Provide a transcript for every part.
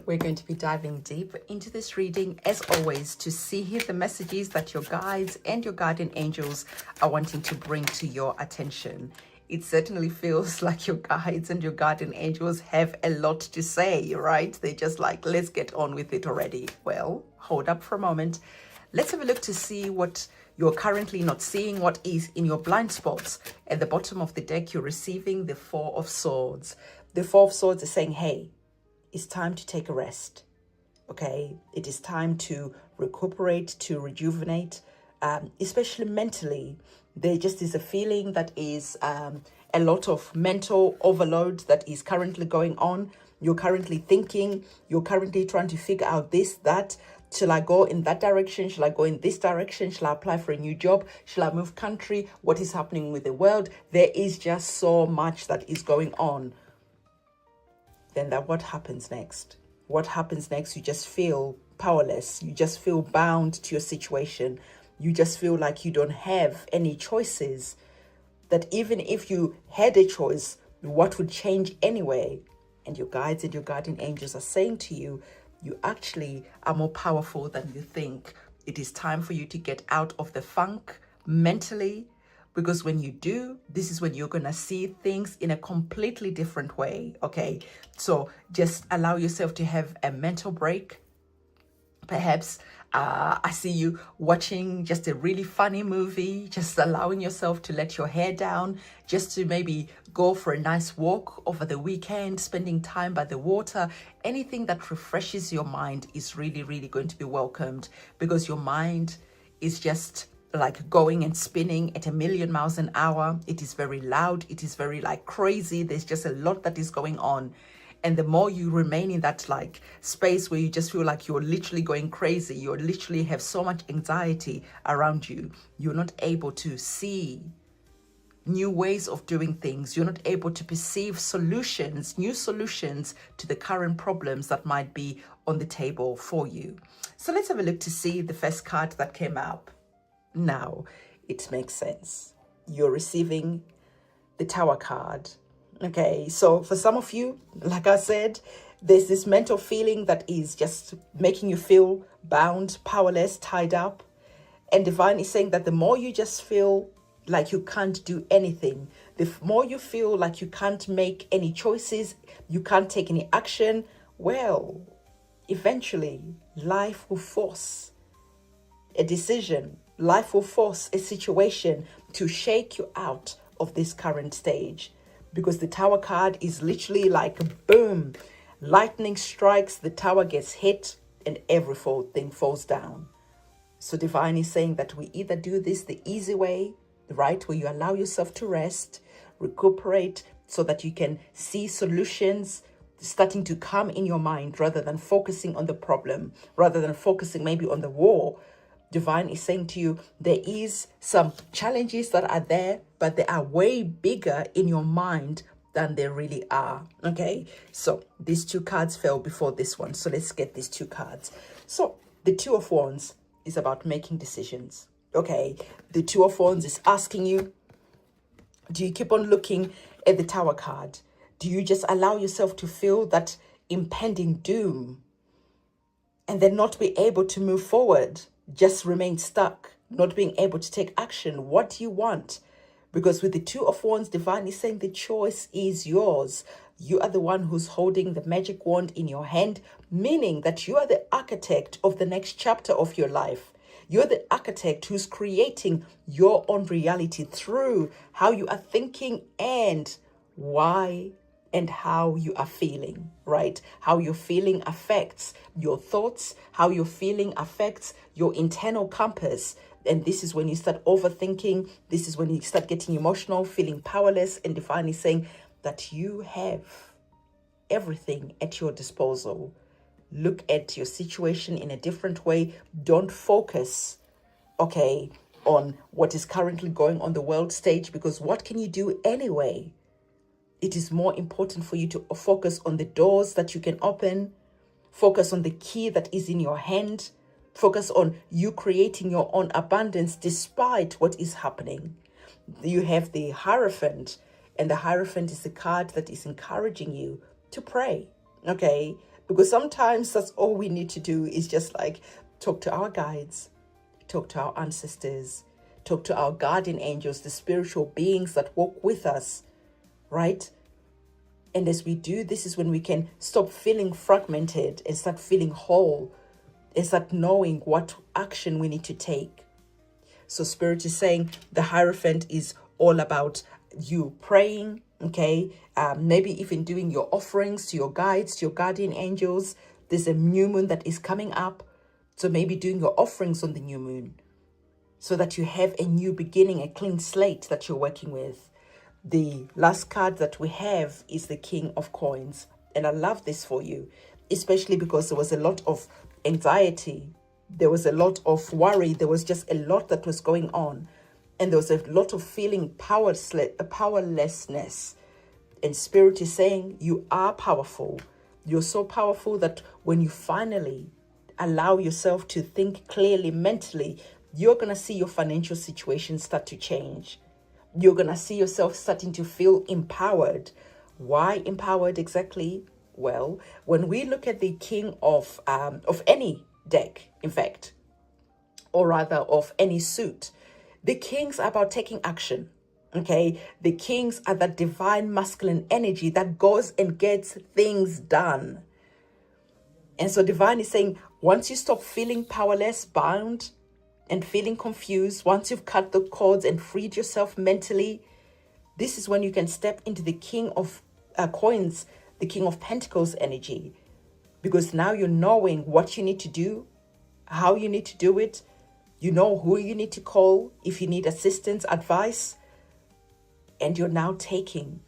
We're going to be diving deep into this reading, as always, to see here the messages that your guides and your guardian angels are wanting to bring to your attention. It certainly feels like your guides and your guardian angels have a lot to say, right? They're just like, let's get on with it already. Well, hold up for a moment. Let's have a look to see what you're currently not seeing, what is in your blind spots. At the bottom of the deck, you're receiving the Four of Swords. The Four of Swords is saying, hey, it's time to take a rest, okay? It is time to recuperate, to rejuvenate, especially mentally. There just is a feeling that is a lot of mental overload that is currently going on. You're currently thinking, you're currently trying to figure out this, that. Shall I go in that direction? Shall I go in this direction? Shall I apply for a new job? Shall I move country? What is happening with the world? There is just so much that is going on. Then what happens next? What happens next? You just feel powerless. You just feel bound to your situation. You just feel like you don't have any choices. That even if you had a choice, what would change anyway? And your guides and your guardian angels are saying to you, you actually are more powerful than you think. It is time for you to get out of the funk mentally, because when you do, this is when you're going to see things in a completely different way, okay? So just allow yourself to have a mental break. Perhaps I see you watching just a really funny movie, just allowing yourself to let your hair down, just to maybe go for a nice walk over the weekend, spending time by the water. Anything that refreshes your mind is really, really going to be welcomed, because your mind is just like going and spinning at 1,000,000 miles an hour. It is very loud. It is very like crazy. There's just a lot that is going on. And the more you remain in that like space where you just feel like you're literally going crazy, you literally have so much anxiety around you, you're not able to see new ways of doing things. You're not able to perceive solutions, new solutions to the current problems that might be on the table for you. So let's have a look to see the first card that came up. Now, it makes sense. You're receiving the Tower card. Okay, so for some of you, like I said, there's this mental feeling that is just making you feel bound, powerless, tied up. And Divine is saying that the more you just feel like you can't do anything, the more you feel like you can't make any choices, you can't take any action, well, eventually life will force a decision. Life will force a situation to shake you out of this current stage, because the Tower card is literally like boom, lightning strikes, the tower gets hit and everything falls down. So Divine is saying that we either do this the easy way, right, where you allow yourself to rest, recuperate, so that you can see solutions starting to come in your mind rather than focusing on the problem, rather than focusing maybe on the war. Divine is saying to you, there is some challenges that are there, but they are way bigger in your mind than they really are. Okay, so these two cards fell before this one. So let's get these two cards. So the Two of Wands is about making decisions. Okay, the Two of Wands is asking you, do you keep on looking at the Tower card? Do you just allow yourself to feel that impending doom and then not be able to move forward? Just remain stuck, not being able to take action? What do you want? Because with the Two of Wands, Divine is saying the choice is yours. You are the one who's holding the magic wand in your hand, meaning that you are the architect of the next chapter of your life. You're the architect who's creating your own reality through how you are thinking and why and how you are feeling, right? How you're feeling affects your thoughts. How you're feeling affects your internal compass. And this is when you start overthinking. This is when you start getting emotional, feeling powerless. And Divine is saying that you have everything at your disposal. Look at your situation in a different way. Don't focus, okay, on what is currently going on the world stage, because what can you do anyway? It is more important for you to focus on the doors that you can open. Focus on the key that is in your hand. Focus on you creating your own abundance despite what is happening. You have the Hierophant, and the Hierophant is the card that is encouraging you to pray, okay? Because sometimes that's all we need to do is just like talk to our guides, talk to our ancestors, talk to our guardian angels, the spiritual beings that walk with us, right? And as we do, this is when we can stop feeling fragmented and start feeling whole and start knowing what action we need to take. So Spirit is saying the Hierophant is all about you praying, okay? Maybe even doing your offerings to your guides, to your guardian angels. There's a new moon that is coming up. So maybe doing your offerings on the new moon so that you have a new beginning, a clean slate that you're working with. The last card that we have is the King of Coins. And I love this for you, especially because there was a lot of anxiety. There was a lot of worry. There was just a lot that was going on. And there was a lot of feeling powerlessness. And Spirit is saying you are powerful. You're so powerful that when you finally allow yourself to think clearly mentally, you're going to see your financial situation start to change. You're going to see yourself starting to feel empowered. Why empowered exactly? Well, when we look at the king of any deck, in fact, or rather of any suit, the kings are about taking action. Okay, the kings are that divine masculine energy that goes and gets things done. And so divine is saying, once you stop feeling powerless, bound, and feeling confused, once you've cut the cords and freed yourself mentally, this is when you can step into the King of Coins, the King of Pentacles energy. Because now you're knowing what you need to do, how you need to do it. You know who you need to call if you need assistance, advice. And you're now taking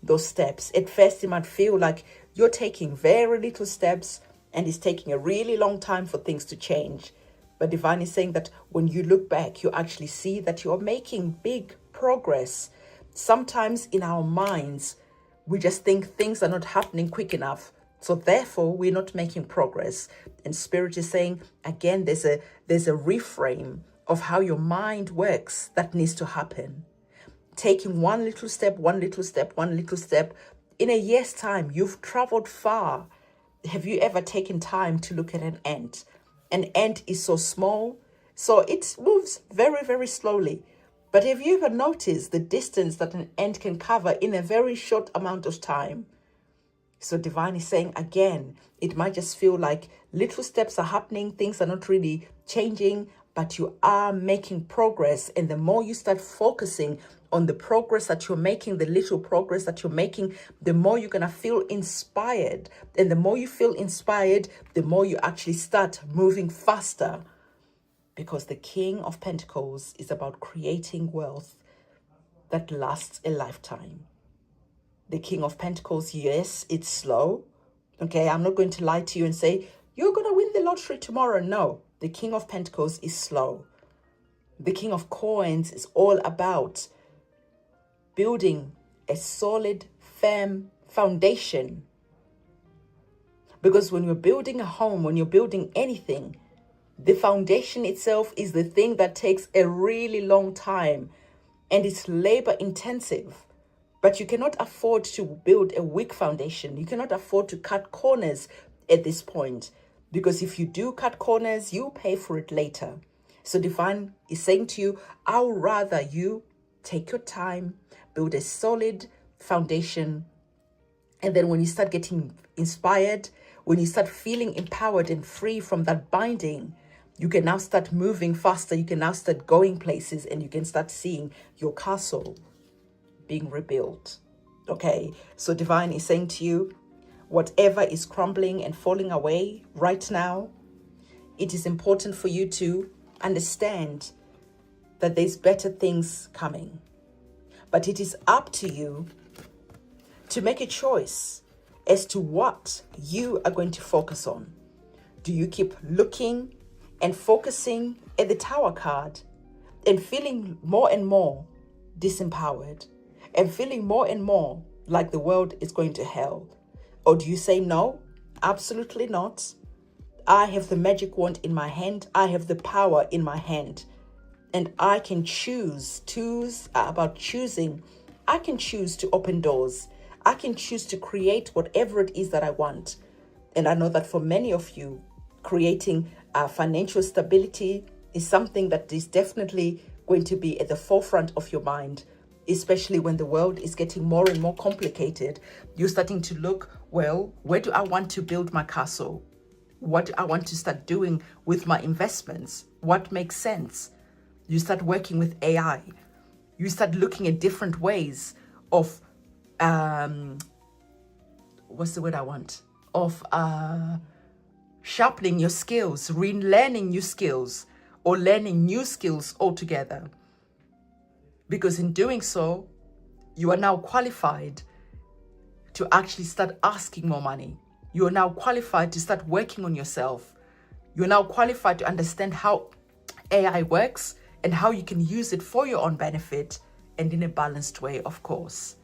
those steps. At first, it might feel like you're taking very little steps and it's taking a really long time for things to change. But Divine is saying that when you look back, you actually see that you're making big progress. Sometimes in our minds, we just think things are not happening quick enough. So therefore, we're not making progress. And Spirit is saying, again, there's a reframe of how your mind works that needs to happen. Taking one little step, one little step, one little step. In a year's time, you've traveled far. Have you ever taken time to look at an ant? An ant is so small, so it moves very, very slowly. But have you ever noticed the distance that an ant can cover in a very short amount of time? So Divine is saying, again, it might just feel like little steps are happening, things are not really changing, but you are making progress. And the more you start focusing on the progress that you're making, the little progress that you're making, the more you're going to feel inspired. And the more you feel inspired, the more you actually start moving faster. Because the King of Pentacles is about creating wealth that lasts a lifetime. The King of Pentacles, yes, it's slow. Okay, I'm not going to lie to you and say, you're going to win the lottery tomorrow. No, the King of Pentacles is slow. The King of Coins is all about building a solid, firm foundation. Because when you're building a home, when you're building anything, the foundation itself is the thing that takes a really long time and it's labor intensive. But you cannot afford to build a weak foundation. You cannot afford to cut corners at this point. Because if you do cut corners, you pay for it later. So Divine is saying to you, I would rather you take your time, build a solid foundation. And then when you start getting inspired, when you start feeling empowered and free from that binding, you can now start moving faster. You can now start going places and you can start seeing your castle being rebuilt. Okay, so Divine is saying to you, whatever is crumbling and falling away right now, it is important for you to understand that there's better things coming. But it is up to you to make a choice as to what you are going to focus on. Do you keep looking and focusing at the Tower card and feeling more and more disempowered and feeling more and more like the world is going to hell? Or do you say, no, absolutely not. I have the magic wand in my hand. I have the power in my hand. And I can choose about choosing. I can choose to open doors. I can choose to create whatever it is that I want. And I know that for many of you, creating financial stability is something that is definitely going to be at the forefront of your mind, especially when the world is getting more and more complicated. You're starting to look, well, where do I want to build my castle? What do I want to start doing with my investments? What makes sense? You start working with AI. You start looking at different ways of, what's the word I want? Of sharpening your skills, relearning new skills, or learning new skills altogether. Because in doing so, you are now qualified to actually start asking more money. You are now qualified to start working on yourself. You're now qualified to understand how AI works and how you can use it for your own benefit and in a balanced way, of course.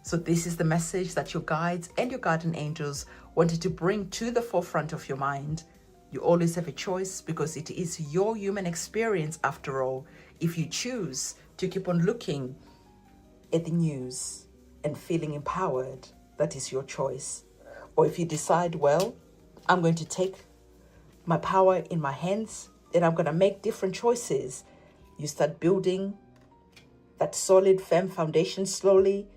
So this is the message that your guides and your guardian angels wanted to bring to the forefront of your mind. You always have a choice because it is your human experience after all. If you choose to keep on looking at the news and feeling empowered, that is your choice. Or if you decide, well, I'm going to take my power in my hands and I'm going to make different choices. You start building that solid, firm foundation slowly,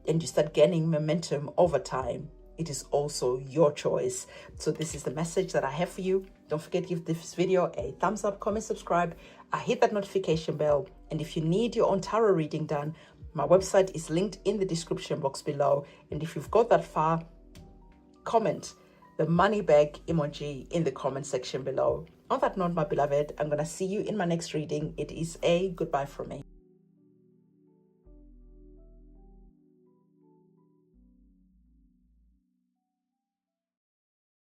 and you start gaining momentum over time. It is also your choice. So this is the message that I have for you. Don't forget to give this video a thumbs up, comment, subscribe. Hit that notification bell. And if you need your own tarot reading done, my website is linked in the description box below. And if you've got that far, comment the money bag emoji in the comment section below. On that note, my beloved, I'm going to see you in my next reading. It is a goodbye from me.